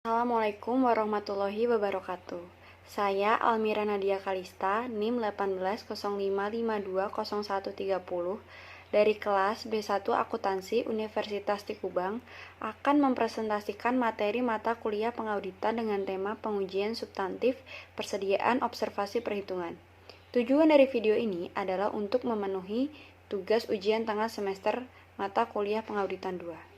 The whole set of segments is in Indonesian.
Assalamualaikum warahmatullahi wabarakatuh. Saya Almira Nadia Kalista, NIM 1805520130 dari kelas B1 Akuntansi Universitas Tikubang akan mempresentasikan materi mata kuliah pengauditan dengan tema pengujian substantif persediaan observasi perhitungan. Tujuan dari video ini adalah untuk memenuhi tugas ujian tengah semester mata kuliah pengauditan 2.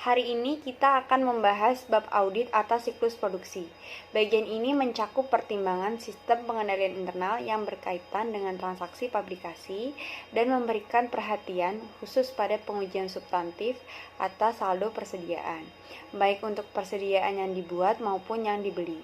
Hari ini kita akan membahas bab audit atas siklus produksi. Bagian ini mencakup pertimbangan sistem pengendalian internal yang berkaitan dengan transaksi pabrikasi dan memberikan perhatian khusus pada pengujian substantif atas saldo persediaan, baik untuk persediaan yang dibuat maupun yang dibeli.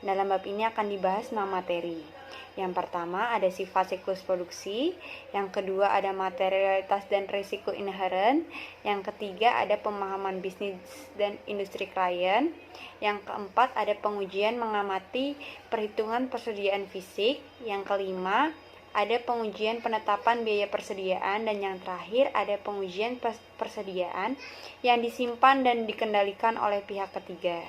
Dalam bab ini akan dibahas 6 materi. Yang pertama ada sifat siklus produksi, yang kedua ada materialitas dan risiko inheren, yang ketiga ada pemahaman bisnis dan industri klien, yang keempat ada pengujian mengamati perhitungan persediaan fisik, yang kelima ada pengujian penetapan biaya persediaan, dan yang terakhir ada pengujian persediaan yang disimpan dan dikendalikan oleh pihak ketiga.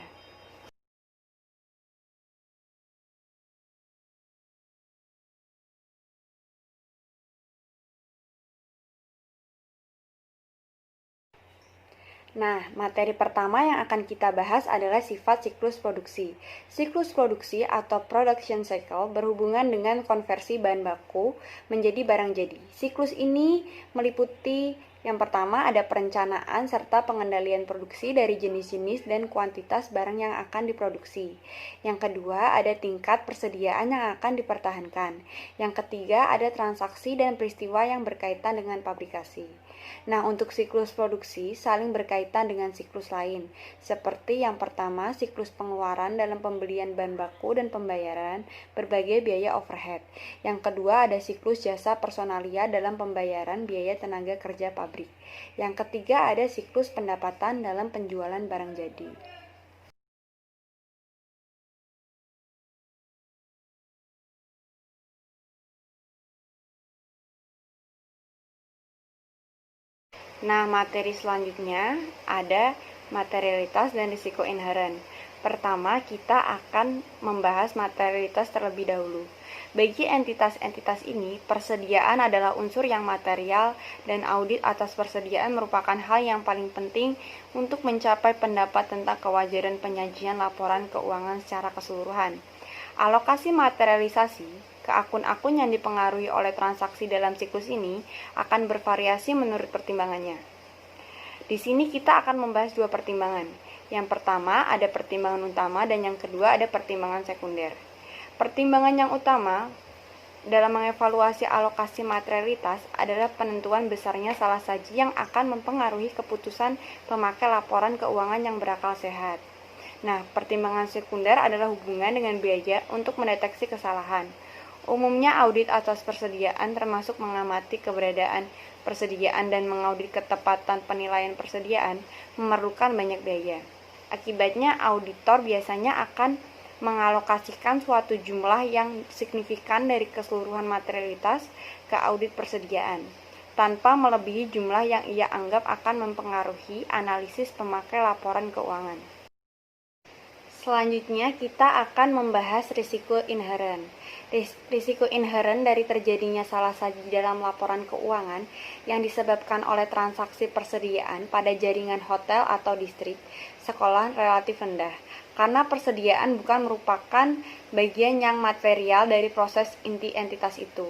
Nah, materi pertama yang akan kita bahas adalah sifat siklus produksi. Siklus produksi atau production cycle berhubungan dengan konversi bahan baku menjadi barang jadi. Siklus ini meliputi yang pertama ada perencanaan serta pengendalian produksi dari jenis-jenis dan kuantitas barang yang akan diproduksi. Yang kedua ada tingkat persediaan yang akan dipertahankan. Yang ketiga ada transaksi dan peristiwa yang berkaitan dengan pabrikasi. Nah, untuk siklus produksi saling berkaitan dengan siklus lain, seperti yang pertama siklus pengeluaran dalam pembelian bahan baku dan pembayaran berbagai biaya overhead. Yang kedua ada siklus jasa personalia dalam pembayaran biaya tenaga kerja pabrik. Yang ketiga ada siklus pendapatan dalam penjualan barang jadi. Nah, materi selanjutnya ada materialitas dan risiko inheren. Pertama, kita akan membahas materialitas terlebih dahulu. Bagi entitas-entitas ini, persediaan adalah unsur yang material dan audit atas persediaan merupakan hal yang paling penting untuk mencapai pendapat tentang kewajaran penyajian laporan keuangan secara keseluruhan. Alokasi materialisasi ke akun-akun yang dipengaruhi oleh transaksi dalam siklus ini akan bervariasi menurut pertimbangannya. Di sini kita akan membahas dua pertimbangan. Yang pertama ada pertimbangan utama dan yang kedua ada pertimbangan sekunder. Pertimbangan yang utama dalam mengevaluasi alokasi materialitas adalah penentuan besarnya salah saji yang akan mempengaruhi keputusan pemakai laporan keuangan yang berakal sehat. Nah, pertimbangan sekunder adalah hubungan dengan biaya untuk mendeteksi kesalahan. Umumnya audit atas persediaan termasuk mengamati keberadaan persediaan dan mengaudit ketepatan penilaian persediaan memerlukan banyak biaya. Akibatnya auditor biasanya akan mengalokasikan suatu jumlah yang signifikan dari keseluruhan materialitas ke audit persediaan, tanpa melebihi jumlah yang ia anggap akan mempengaruhi analisis pemakai laporan keuangan. Selanjutnya kita akan membahas risiko inheren. Risiko inheren dari terjadinya salah saji dalam laporan keuangan yang disebabkan oleh transaksi persediaan pada jaringan hotel atau distrik sekolah relatif rendah, karena persediaan bukan merupakan bagian yang material dari proses inti entitas itu.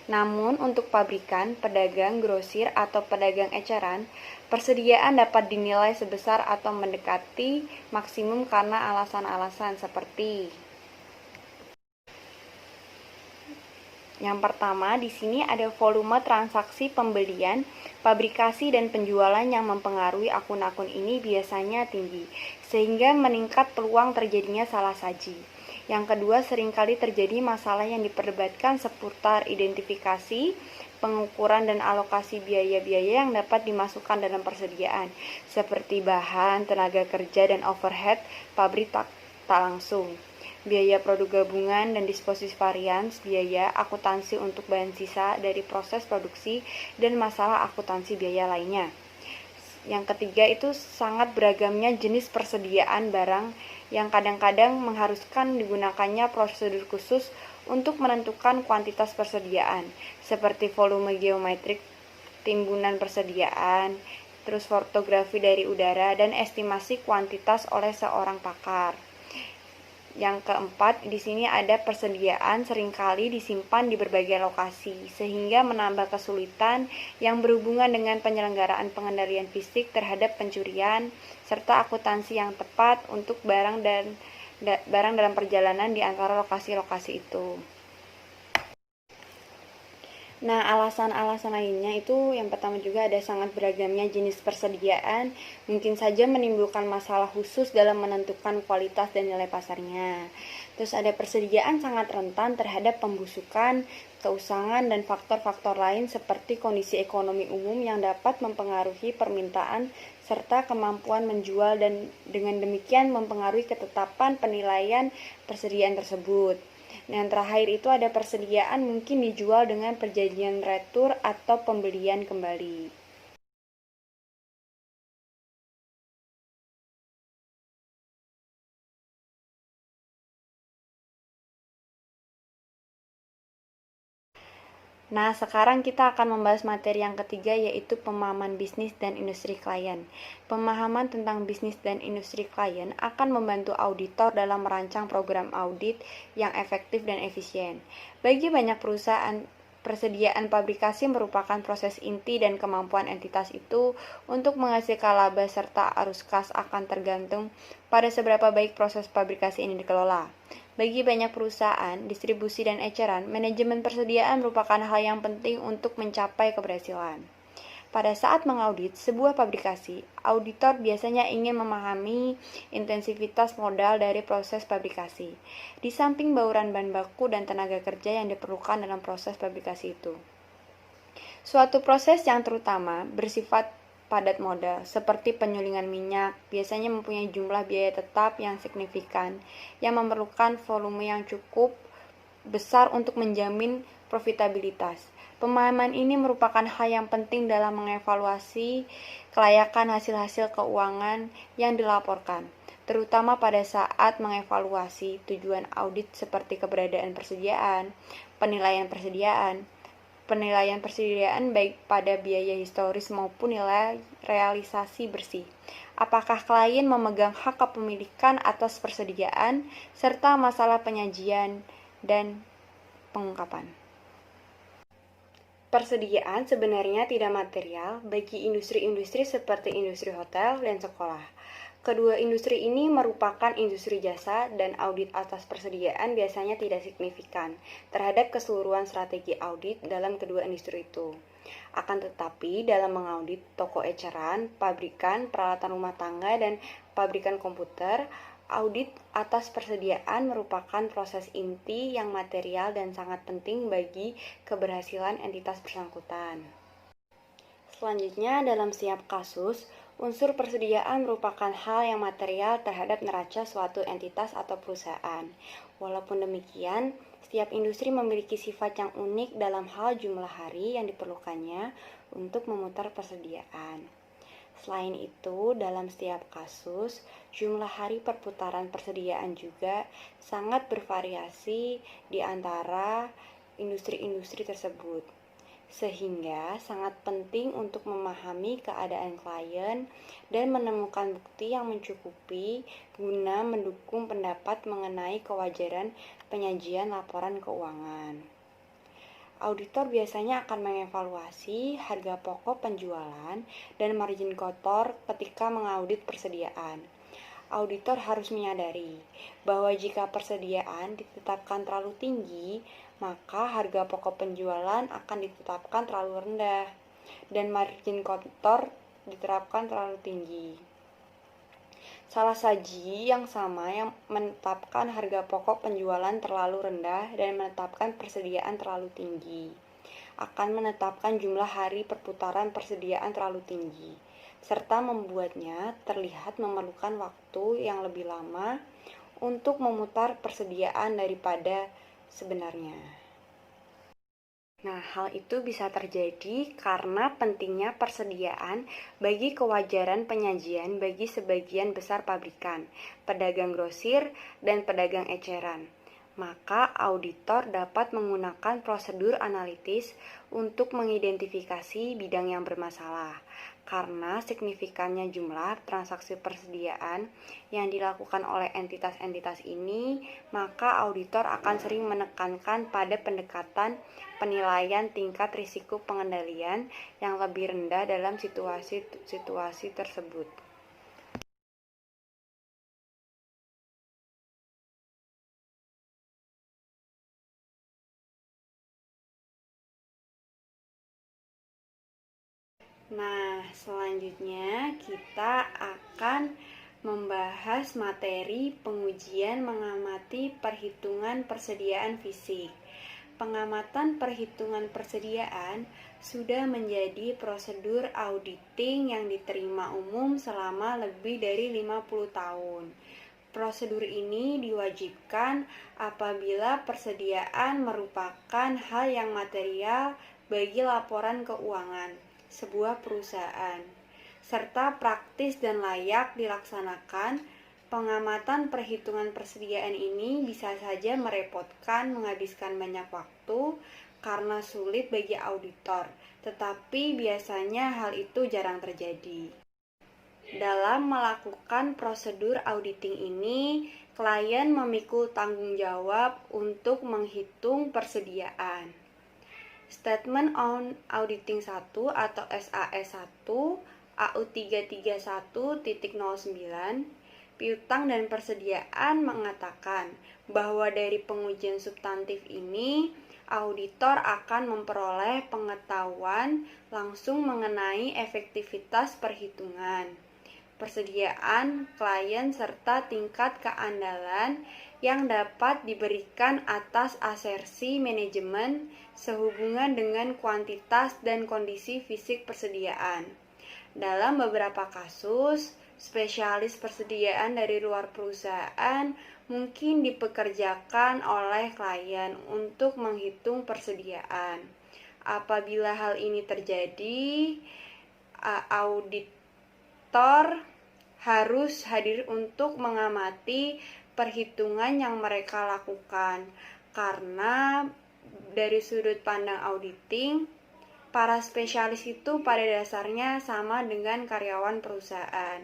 Namun untuk pabrikan, pedagang, grosir, atau pedagang eceran, persediaan dapat dinilai sebesar atau mendekati maksimum karena alasan-alasan seperti yang pertama, di sini ada volume transaksi pembelian, pabrikasi, dan penjualan yang mempengaruhi akun-akun ini biasanya tinggi, sehingga meningkat peluang terjadinya salah saji. Yang kedua, seringkali terjadi masalah yang diperdebatkan seputar identifikasi, pengukuran, dan alokasi biaya-biaya yang dapat dimasukkan dalam persediaan, seperti bahan, tenaga kerja, dan overhead pabrik tak langsung, biaya produk gabungan dan disposisi varians, biaya akuntansi untuk bahan sisa dari proses produksi, dan masalah akuntansi biaya lainnya. Yang ketiga itu sangat beragamnya jenis persediaan barang yang kadang-kadang mengharuskan digunakannya prosedur khusus untuk menentukan kuantitas persediaan, seperti volume geometrik timbunan persediaan, terus fotografi dari udara, dan estimasi kuantitas oleh seorang pakar. Yang keempat, di sini ada persediaan seringkali disimpan di berbagai lokasi, sehingga menambah kesulitan yang berhubungan dengan penyelenggaraan pengendalian fisik terhadap pencurian, serta akuntansi yang tepat untuk barang dalam perjalanan di antara lokasi-lokasi itu. Nah, alasan-alasan lainnya itu yang pertama juga ada sangat beragamnya jenis persediaan, mungkin saja menimbulkan masalah khusus dalam menentukan kualitas dan nilai pasarnya. Terus ada persediaan sangat rentan terhadap pembusukan, keusangan, dan faktor-faktor lain seperti kondisi ekonomi umum yang dapat mempengaruhi permintaan serta kemampuan menjual dan dengan demikian mempengaruhi ketetapan penilaian persediaan tersebut. Yang terakhir itu ada persediaan mungkin dijual dengan perjanjian retur atau pembelian kembali. Nah, sekarang kita akan membahas materi yang ketiga, yaitu pemahaman bisnis dan industri klien. Pemahaman tentang bisnis dan industri klien akan membantu auditor dalam merancang program audit yang efektif dan efisien. Bagi banyak perusahaan, persediaan pabrikasi merupakan proses inti dan kemampuan entitas itu untuk menghasilkan laba serta arus kas akan tergantung pada seberapa baik proses pabrikasi ini dikelola. Bagi banyak perusahaan, distribusi dan eceran, manajemen persediaan merupakan hal yang penting untuk mencapai keberhasilan. Pada saat mengaudit sebuah pabrikasi, auditor biasanya ingin memahami intensitas modal dari proses pabrikasi, di samping bauran bahan baku dan tenaga kerja yang diperlukan dalam proses pabrikasi itu. Suatu proses yang terutama bersifat padat modal, seperti penyulingan minyak, biasanya mempunyai jumlah biaya tetap yang signifikan, yang memerlukan volume yang cukup besar untuk menjamin profitabilitas. Pemahaman ini merupakan hal yang penting dalam mengevaluasi kelayakan hasil-hasil keuangan yang dilaporkan, terutama pada saat mengevaluasi tujuan audit seperti keberadaan persediaan, penilaian persediaan baik pada biaya historis maupun nilai realisasi bersih. Apakah klien memegang hak kepemilikan atas persediaan, serta masalah penyajian dan pengungkapan. Persediaan sebenarnya tidak material bagi industri-industri seperti industri hotel dan sekolah. Kedua industri ini merupakan industri jasa dan audit atas persediaan biasanya tidak signifikan terhadap keseluruhan strategi audit dalam kedua industri itu. Akan tetapi dalam mengaudit toko eceran, pabrikan, peralatan rumah tangga, dan pabrikan komputer, audit atas persediaan merupakan proses inti yang material dan sangat penting bagi keberhasilan entitas bersangkutan. Selanjutnya, dalam setiap kasus, unsur persediaan merupakan hal yang material terhadap neraca suatu entitas atau perusahaan. Walaupun demikian, setiap industri memiliki sifat yang unik dalam hal jumlah hari yang diperlukannya untuk memutar persediaan. Selain itu, dalam setiap kasus, jumlah hari perputaran persediaan juga sangat bervariasi di antara industri-industri tersebut. Sehingga sangat penting untuk memahami keadaan klien dan menemukan bukti yang mencukupi guna mendukung pendapat mengenai kewajaran penyajian laporan keuangan. Auditor biasanya akan mengevaluasi harga pokok penjualan dan margin kotor ketika mengaudit persediaan. Auditor harus menyadari bahwa jika persediaan ditetapkan terlalu tinggi, maka harga pokok penjualan akan ditetapkan terlalu rendah dan margin kotor diterapkan terlalu tinggi. Salah saji yang sama yang menetapkan harga pokok penjualan terlalu rendah dan menetapkan persediaan terlalu tinggi akan menetapkan jumlah hari perputaran persediaan terlalu tinggi, serta membuatnya terlihat memerlukan waktu yang lebih lama untuk memutar persediaan daripada sebenarnya. Nah, hal itu bisa terjadi karena pentingnya persediaan bagi kewajaran penyajian bagi sebagian besar pabrikan, pedagang grosir, dan pedagang eceran. Maka auditor dapat menggunakan prosedur analitis untuk mengidentifikasi bidang yang bermasalah. Karena signifikannya jumlah transaksi persediaan yang dilakukan oleh entitas-entitas ini, maka auditor akan sering menekankan pada pendekatan penilaian tingkat risiko pengendalian yang lebih rendah dalam situasi tersebut. Nah, selanjutnya kita akan membahas materi pengujian mengamati perhitungan persediaan fisik. Pengamatan perhitungan persediaan sudah menjadi prosedur auditing yang diterima umum selama lebih dari 50 tahun. Prosedur ini diwajibkan apabila persediaan merupakan hal yang material bagi laporan keuangan sebuah perusahaan, serta praktis dan layak dilaksanakan. Pengamatan perhitungan persediaan ini bisa saja merepotkan, menghabiskan banyak waktu karena sulit bagi auditor, tetapi biasanya hal itu jarang terjadi. Dalam melakukan prosedur auditing ini, klien memikul tanggung jawab untuk menghitung persediaan. Statement on Auditing 1 atau SAS 1 AU 331.09 piutang dan persediaan mengatakan bahwa dari pengujian substantif ini auditor akan memperoleh pengetahuan langsung mengenai efektivitas perhitungan, persediaan klien serta tingkat keandalan yang dapat diberikan atas asersi manajemen sehubungan dengan kuantitas dan kondisi fisik persediaan. Dalam beberapa kasus, spesialis persediaan dari luar perusahaan mungkin dipekerjakan oleh klien untuk menghitung persediaan. Apabila hal ini terjadi, auditor harus hadir untuk mengamati perhitungan yang mereka lakukan, karena dari sudut pandang auditing, para spesialis itu pada dasarnya sama dengan karyawan perusahaan.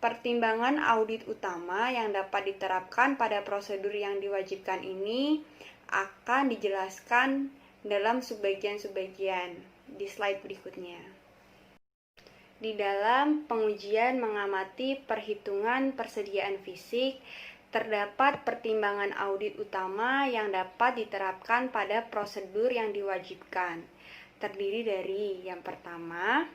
Pertimbangan audit utama yang dapat diterapkan pada prosedur yang diwajibkan ini akan dijelaskan dalam subbagian-subbagian di slide berikutnya. Di dalam pengujian mengamati perhitungan persediaan fisik, terdapat pertimbangan audit utama yang dapat diterapkan pada prosedur yang diwajibkan. Terdiri dari yang pertama,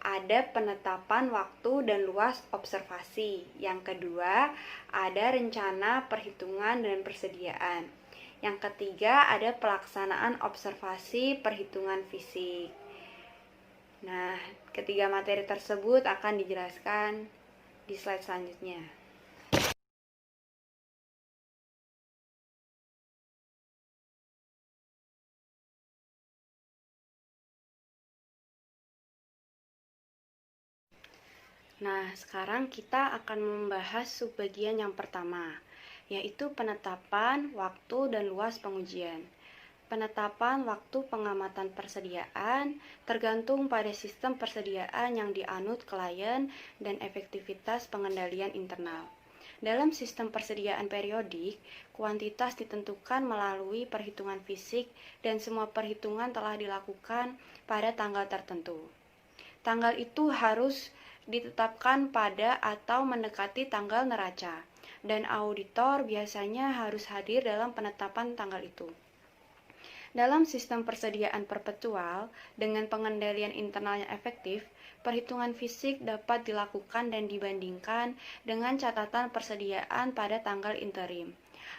ada penetapan waktu dan luas observasi. Yang kedua, ada rencana perhitungan dan persediaan. Yang ketiga, ada pelaksanaan observasi perhitungan fisik. Nah, ketiga materi tersebut akan dijelaskan di slide selanjutnya. Nah, sekarang kita akan membahas subbagian yang pertama, yaitu penetapan waktu dan luas pengujian. Penetapan waktu pengamatan persediaan tergantung pada sistem persediaan yang dianut klien dan efektivitas pengendalian internal. Dalam sistem persediaan periodik, kuantitas ditentukan melalui perhitungan fisik dan semua perhitungan telah dilakukan pada tanggal tertentu. Tanggal itu harus ditetapkan pada atau mendekati tanggal neraca, dan auditor biasanya harus hadir dalam penetapan tanggal itu. Dalam sistem persediaan perpetual, dengan pengendalian internal yang efektif, perhitungan fisik dapat dilakukan dan dibandingkan dengan catatan persediaan pada tanggal interim.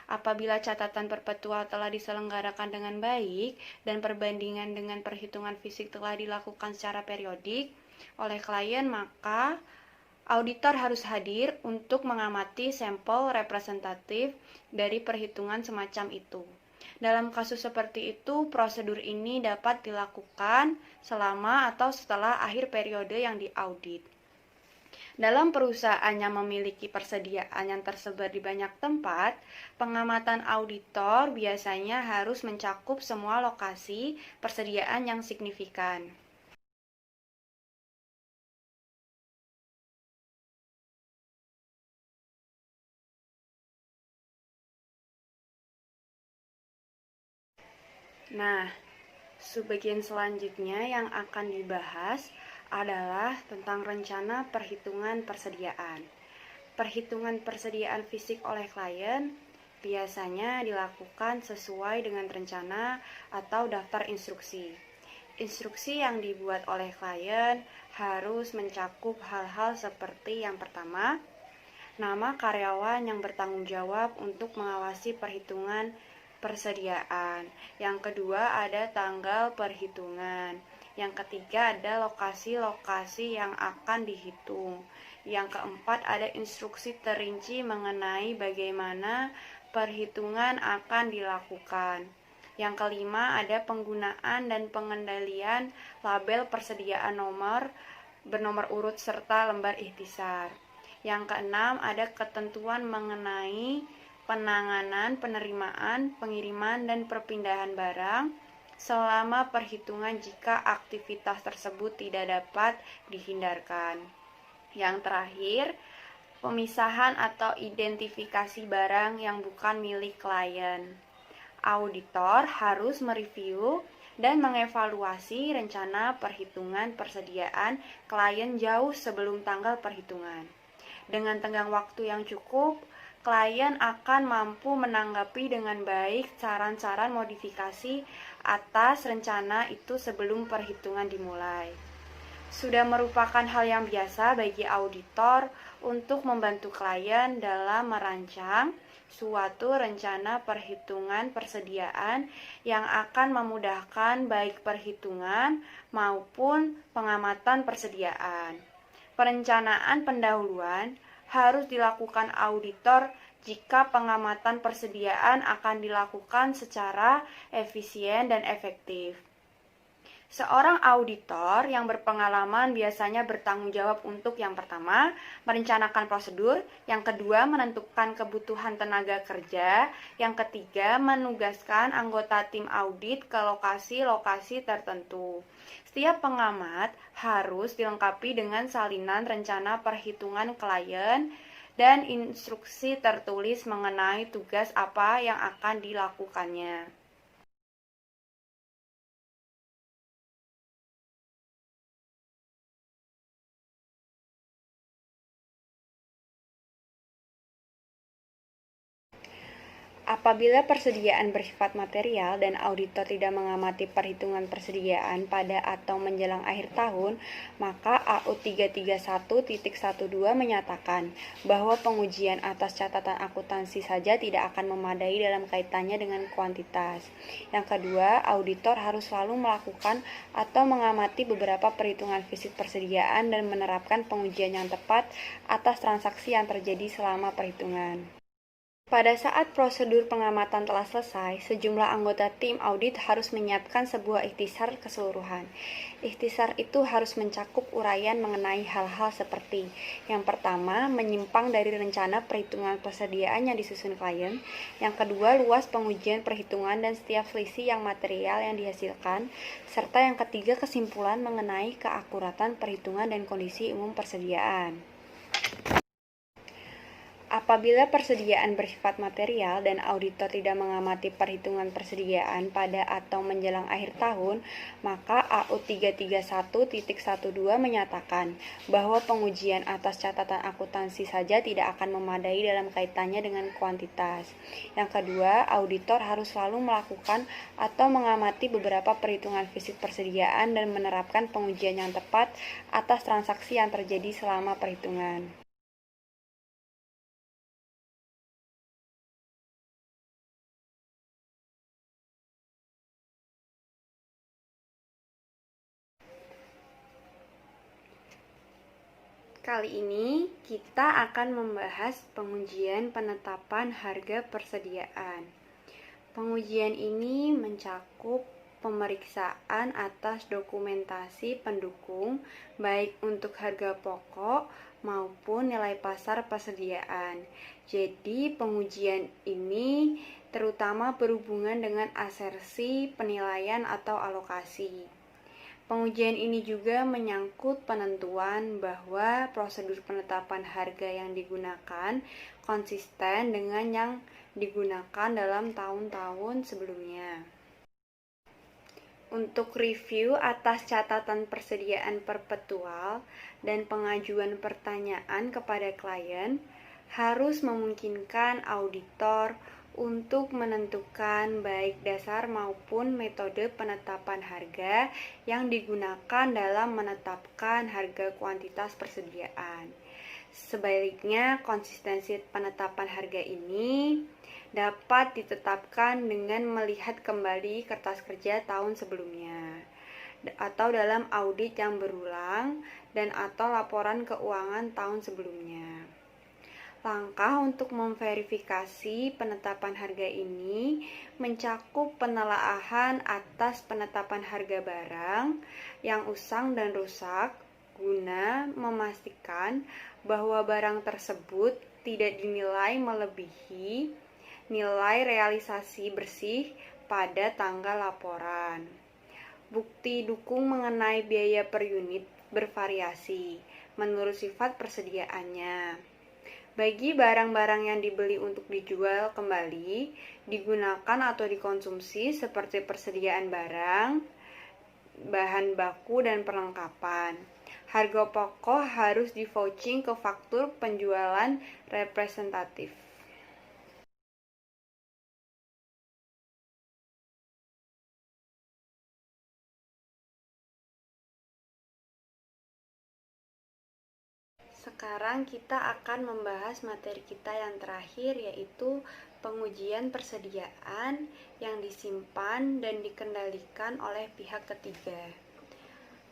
Apabila catatan perpetual telah diselenggarakan dengan baik dan perbandingan dengan perhitungan fisik telah dilakukan secara periodik oleh klien, maka auditor harus hadir untuk mengamati sampel representatif dari perhitungan semacam itu. Dalam kasus seperti itu, prosedur ini dapat dilakukan selama atau setelah akhir periode yang diaudit. Dalam perusahaan yang memiliki persediaan yang tersebar di banyak tempat, pengamatan auditor biasanya harus mencakup semua lokasi persediaan yang signifikan. Nah, subbagian selanjutnya yang akan dibahas adalah tentang rencana perhitungan persediaan. Perhitungan persediaan fisik oleh klien biasanya dilakukan sesuai dengan rencana atau daftar instruksi. Instruksi yang dibuat oleh klien harus mencakup hal-hal seperti yang pertama, nama karyawan yang bertanggung jawab untuk mengawasi perhitungan persediaan. Yang kedua ada tanggal perhitungan. Yang ketiga ada lokasi-lokasi yang akan dihitung. Yang keempat ada instruksi terinci mengenai bagaimana perhitungan akan dilakukan. Yang kelima ada penggunaan dan pengendalian label persediaan bernomor urut serta lembar ikhtisar. Yang keenam ada ketentuan mengenai penanganan, penerimaan, pengiriman, dan perpindahan barang selama perhitungan jika aktivitas tersebut tidak dapat dihindarkan. Yang terakhir, pemisahan atau identifikasi barang yang bukan milik klien. Auditor harus mereview dan mengevaluasi rencana perhitungan persediaan klien jauh sebelum tanggal perhitungan. Dengan tenggang waktu yang cukup, klien akan mampu menanggapi dengan baik saran-saran modifikasi atas rencana itu sebelum perhitungan dimulai. Sudah merupakan hal yang biasa bagi auditor untuk membantu klien dalam merancang suatu rencana perhitungan persediaan yang akan memudahkan baik perhitungan maupun pengamatan persediaan. Perencanaan pendahuluan harus dilakukan auditor jika pengamatan persediaan akan dilakukan secara efisien dan efektif. Seorang auditor yang berpengalaman biasanya bertanggung jawab untuk yang pertama, merencanakan prosedur, yang kedua, menentukan kebutuhan tenaga kerja, yang ketiga, menugaskan anggota tim audit ke lokasi-lokasi tertentu. Setiap pengamat harus dilengkapi dengan salinan rencana perhitungan klien dan instruksi tertulis mengenai tugas apa yang akan dilakukannya. Apabila persediaan bersifat material dan auditor tidak mengamati perhitungan persediaan pada atau menjelang akhir tahun, maka AU 331.12 menyatakan bahwa pengujian atas catatan akuntansi saja tidak akan memadai dalam kaitannya dengan kuantitas. Yang kedua, auditor harus selalu melakukan atau mengamati beberapa perhitungan fisik persediaan dan menerapkan pengujian yang tepat atas transaksi yang terjadi selama perhitungan. Pada saat prosedur pengamatan telah selesai, sejumlah anggota tim audit harus menyiapkan sebuah ikhtisar keseluruhan. Ikhtisar itu harus mencakup uraian mengenai hal-hal seperti: yang pertama, menyimpang dari rencana perhitungan persediaan yang disusun klien. Yang kedua, luas pengujian perhitungan dan setiap selisih yang material yang dihasilkan. Serta yang ketiga, kesimpulan mengenai keakuratan perhitungan dan kondisi umum persediaan. Apabila persediaan bersifat material dan auditor tidak mengamati perhitungan persediaan pada atau menjelang akhir tahun, maka AU 331.12 menyatakan bahwa pengujian atas catatan akuntansi saja tidak akan memadai dalam kaitannya dengan kuantitas. Yang kedua, auditor harus selalu melakukan atau mengamati beberapa perhitungan fisik persediaan dan menerapkan pengujian yang tepat atas transaksi yang terjadi selama perhitungan. Kali ini kita akan membahas pengujian penetapan harga persediaan. Pengujian ini mencakup pemeriksaan atas dokumentasi pendukung baik untuk harga pokok maupun nilai pasar persediaan. Jadi, pengujian ini terutama berhubungan dengan asersi, penilaian atau alokasi. Pengujian ini juga menyangkut penentuan bahwa prosedur penetapan harga yang digunakan konsisten dengan yang digunakan dalam tahun-tahun sebelumnya. Untuk review atas catatan persediaan perpetual dan pengajuan pertanyaan kepada klien, harus memungkinkan auditor untuk menentukan baik dasar maupun metode penetapan harga yang digunakan dalam menetapkan harga kuantitas persediaan. Sebaliknya, konsistensi penetapan harga ini dapat ditetapkan dengan melihat kembali kertas kerja tahun sebelumnya atau dalam audit yang berulang dan atau laporan keuangan tahun sebelumnya. Langkah untuk memverifikasi penetapan harga ini mencakup penelaahan atas penetapan harga barang yang usang dan rusak guna memastikan bahwa barang tersebut tidak dinilai melebihi nilai realisasi bersih pada tanggal laporan. Bukti dukung mengenai biaya per unit bervariasi menurut sifat persediaannya. Bagi barang-barang yang dibeli untuk dijual kembali, digunakan atau dikonsumsi seperti persediaan barang, bahan baku, dan perlengkapan, harga pokok harus di-vouching ke faktur penjualan representatif. Sekarang kita akan membahas materi kita yang terakhir, yaitu pengujian persediaan yang disimpan dan dikendalikan oleh pihak ketiga.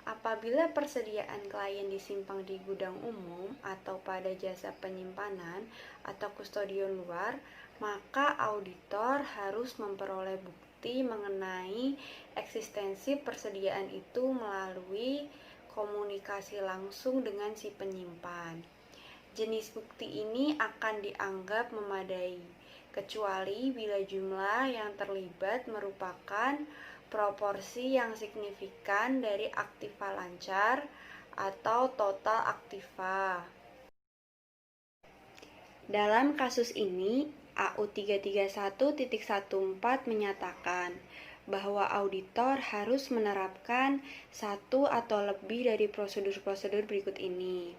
Apabila persediaan klien disimpan di gudang umum atau pada jasa penyimpanan atau kustodian luar, maka auditor harus memperoleh bukti mengenai eksistensi persediaan itu melalui komunikasi langsung dengan si penyimpan. Jenis bukti ini akan dianggap memadai, kecuali bila jumlah yang terlibat merupakan proporsi yang signifikan dari aktiva lancar atau total aktiva. Dalam kasus ini, AU 331.14 menyatakan bahwa auditor harus menerapkan satu atau lebih dari prosedur-prosedur berikut ini.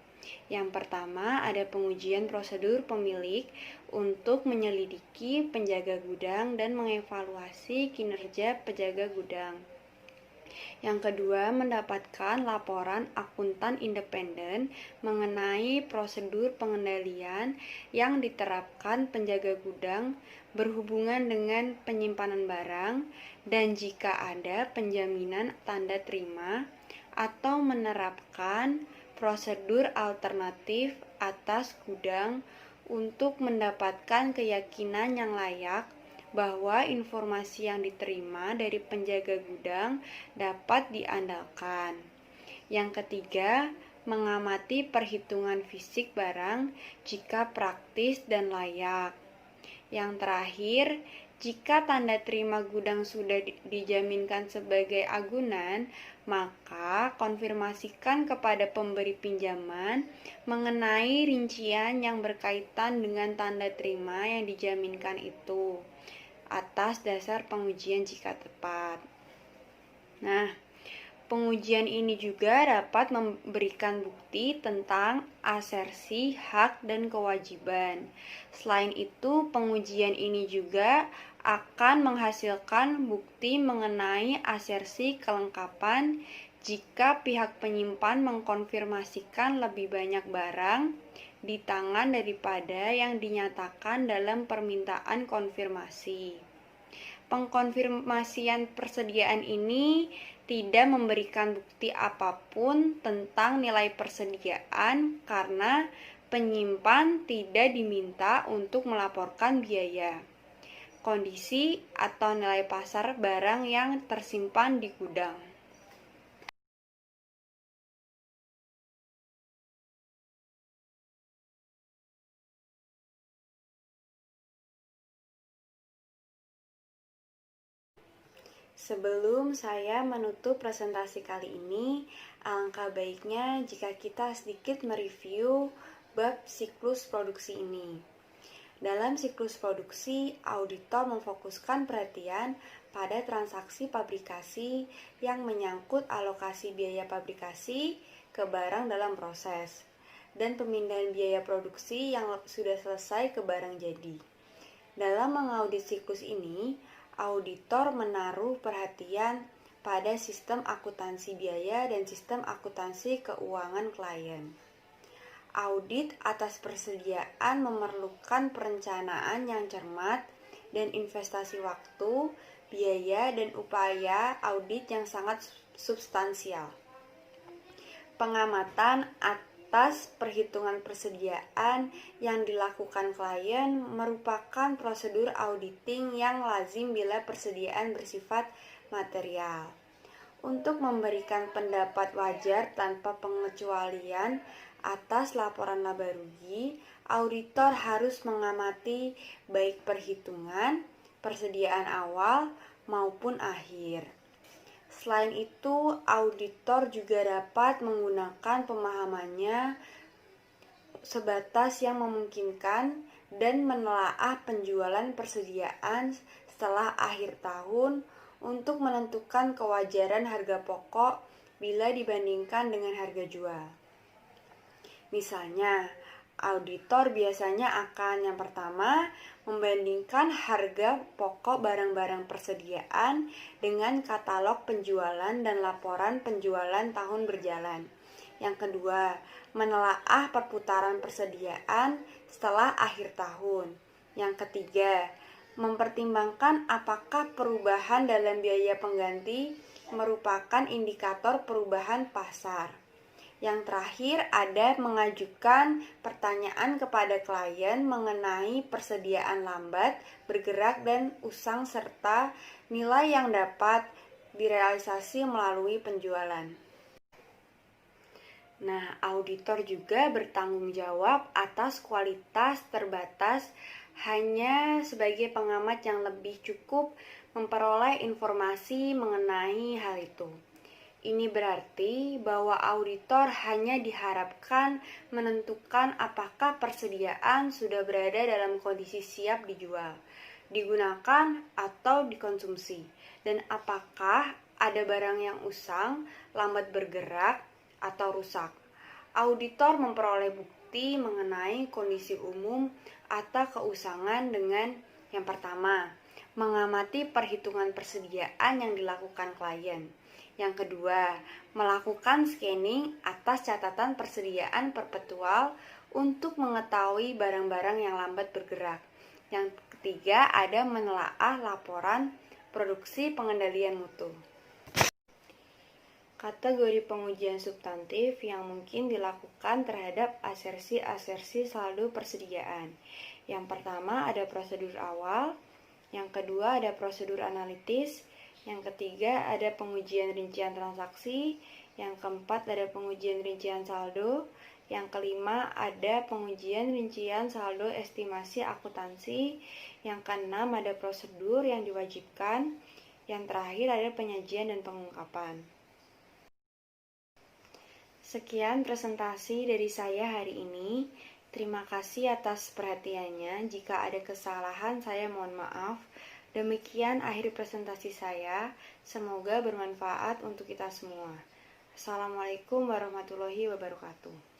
Yang pertama, ada pengujian prosedur pemilik untuk menyelidiki penjaga gudang dan mengevaluasi kinerja penjaga gudang. Yang kedua, mendapatkan laporan akuntan independen mengenai prosedur pengendalian yang diterapkan penjaga gudang berhubungan dengan penyimpanan barang dan jika ada penjaminan tanda terima atau menerapkan prosedur alternatif atas gudang untuk mendapatkan keyakinan yang layak bahwa informasi yang diterima dari penjaga gudang dapat diandalkan. Yang ketiga, mengamati perhitungan fisik barang jika praktis dan layak. Yang terakhir, jika tanda terima gudang sudah dijaminkan sebagai agunan, maka konfirmasikan kepada pemberi pinjaman mengenai rincian yang berkaitan dengan tanda terima yang dijaminkan itu atas dasar pengujian jika tepat. Nah, pengujian ini juga dapat memberikan bukti tentang asersi hak dan kewajiban. Selain itu, pengujian ini juga akan menghasilkan bukti mengenai asersi kelengkapan jika pihak penyimpan mengkonfirmasikan lebih banyak barang di tangan daripada yang dinyatakan dalam permintaan konfirmasi. Pengkonfirmasian persediaan ini tidak memberikan bukti apapun tentang nilai persediaan karena penyimpan tidak diminta untuk melaporkan biaya. kondisi atau nilai pasar barang yang tersimpan di gudang. Sebelum saya menutup presentasi kali ini, alangkah baiknya jika kita sedikit mereview bab siklus produksi ini. Dalam siklus produksi, auditor memfokuskan perhatian pada transaksi pabrikasi yang menyangkut alokasi biaya pabrikasi ke barang dalam proses, dan pemindahan biaya produksi yang sudah selesai ke barang jadi. Dalam mengaudit siklus ini, auditor menaruh perhatian pada sistem akuntansi biaya dan sistem akuntansi keuangan klien. Audit atas persediaan memerlukan perencanaan yang cermat dan investasi waktu, biaya, dan upaya audit yang sangat substansial. Pengamatan atas perhitungan persediaan yang dilakukan klien merupakan prosedur auditing yang lazim bila persediaan bersifat material. Untuk memberikan pendapat wajar tanpa pengecualian atas laporan laba rugi, auditor harus mengamati baik perhitungan, persediaan awal, maupun akhir. Selain itu, auditor juga dapat menggunakan pemahamannya sebatas yang memungkinkan dan menelaah penjualan persediaan setelah akhir tahun untuk menentukan kewajaran harga pokok bila dibandingkan dengan harga jual. Misalnya, auditor biasanya akan yang pertama membandingkan harga pokok barang-barang persediaan dengan katalog penjualan dan laporan penjualan tahun berjalan. Yang kedua, menelaah perputaran persediaan setelah akhir tahun. Yang ketiga, mempertimbangkan apakah perubahan dalam biaya pengganti merupakan indikator perubahan pasar. Yang terakhir ada mengajukan pertanyaan kepada klien mengenai persediaan lambat, bergerak, dan usang serta nilai yang dapat direalisasi melalui penjualan. Nah, auditor juga bertanggung jawab atas kualitas terbatas hanya sebagai pengamat yang lebih cukup memperoleh informasi mengenai hal itu. Ini berarti bahwa auditor hanya diharapkan menentukan apakah persediaan sudah berada dalam kondisi siap dijual, digunakan, atau dikonsumsi, dan apakah ada barang yang usang, lambat bergerak, atau rusak. Auditor memperoleh bukti mengenai kondisi umum atau keusangan dengan yang pertama, mengamati perhitungan persediaan yang dilakukan klien. Yang kedua, melakukan scanning atas catatan persediaan perpetual untuk mengetahui barang-barang yang lambat bergerak. Yang ketiga, ada menelaah laporan produksi pengendalian mutu. Kategori pengujian substantif yang mungkin dilakukan terhadap asersi-asersi saldo persediaan. Yang pertama ada prosedur awal, yang kedua ada prosedur analitis, yang ketiga ada pengujian rincian transaksi, yang keempat ada pengujian rincian saldo, yang kelima ada pengujian rincian saldo estimasi akuntansi, yang keenam ada prosedur yang diwajibkan, yang terakhir ada penyajian dan pengungkapan. Sekian presentasi dari saya hari ini. Terima kasih atas perhatiannya. Jika ada kesalahan, saya mohon maaf. Demikian akhir presentasi saya. Semoga bermanfaat untuk kita semua. Assalamualaikum warahmatullahi wabarakatuh.